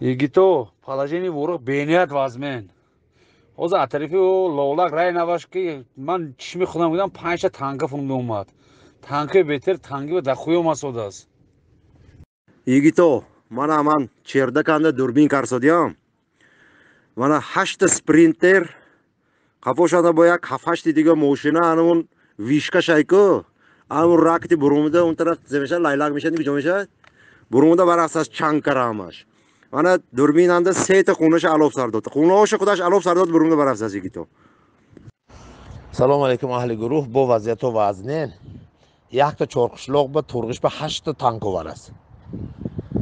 Егито, положение Vorukh беният вазмен. Оза атрофи лолак рай наваш ки ман чишми худам будам 5 танка фунда омад. Танка бетер танки ва дахуё масодас. Егито, ман черда канда дурбин карсодиам. Мана 8 спринтер қафошада бо як 7-8 дига машина анамон вишка шайко. Амун ракти бурумда он тараф земеша лайлак мешад ки ҷомеша. Бурумда барасас чанг карамаш. Мана дурбинанда 3 та хунаш алоб сар дод. Хунаш худаш алоб сар дод бурумда барасас Егито. салому алейкум аҳли гурӯҳ. бо вазъияту вазнен якта чорқишлоқ ба турғиш ба 8 танк оварас.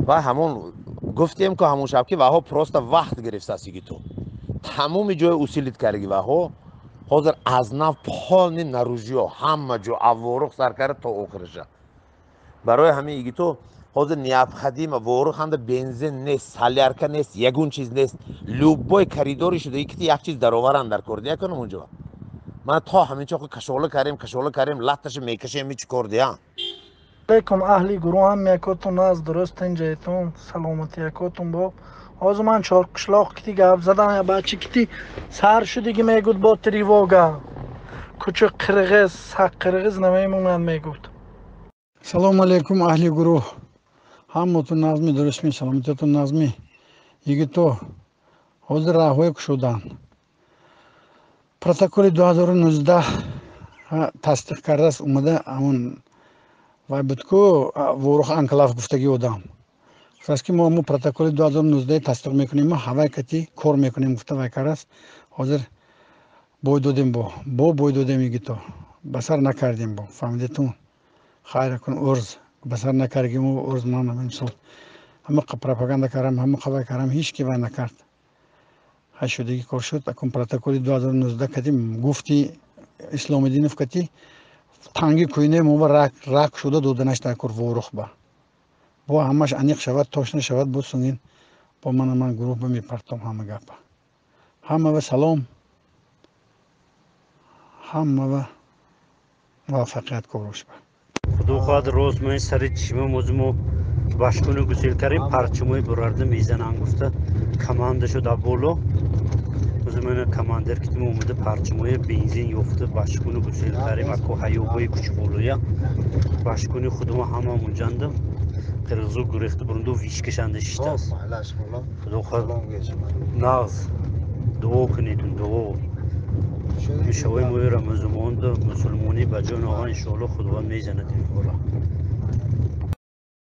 ва ҳамон гуфтем ки ҳамон шаб ки ваҳо просто вақт гирифтааст Егито. тамоми ҷои усилит карги ваҳо ҳозир аз нав полни нарӯжиё ҳама ҷо Vorukh сар кард то охириша. барои ҳамин Егито ҳозир необходима Vorukh анда бензин нест, солярка нест, ягон чиз нест. любой коридори шуда ки як чиз дароваранд дар кор дия кунам онҷо. ман то ҳаминчо кашола карем латташа мекашем ми чӣ кор дия. алейкум аҳли гурӯҳ ҳам якотун аст дурустин ҷойтун саломати якотун боб. ҳозир ман чорқишлоқ кити гап задам я бачи кити сар шудиги мегуд бо тревога. кучу қирғиз сақ қирғиз намемонанд мегуд. салому алейкум аҳли гурӯҳ. ҳаматон назми дурустми саломатиятон назми. Егито, ҳозир раҳое кушодан. протоколи 2019 тасдиқ кардааст омада амон вай буд ку Vorukh анклав гуфтаги одам. гуфтааст ки мо протоколи 2019 тасдиқ мекунем, ҳавай кати кор мекунем гуфта вай кардааст. ҳозир бой додем бо бой додем Егито. басар накардем бо фаҳмидитун. хайр кун урз басар накардем урз ман мисол ҳама пропаганда кардам, ҳама хабар кардам, ҳеҷ ки вай накард. ҳай шудагӣ кор шуд. акун протоколи 2019 катим гуфти исломиддинов кати танги кӯйне мо рак шуда доданаш дар кор Vorukh ба бо ҳамаш аниқ шавад тошна шавад бо сунгин бо ман гурӯҳ ба мепартом ҳама гапа. ҳама ва салом, ҳама ва муваффақият корош ба. худо хоҳад рост ман сари чишма мозимо башкуни гусел карем парчамои бурарда мезанам гуфта команда шуда боло. ҳозир мана командир китим омада парчамои бензин ёфта башкуни гусел карем ако ҳаёбои кучболоя башкуни худома ҳама мунҷанда қирғизу гурехта бурунду вишкашанда шиштааст. худо хоҳад нағз дуо кунедун дуо шавои мои рамазонда мусулмонӣ ба ҷони оҳан иншоалло худованд мезанад иншоалло.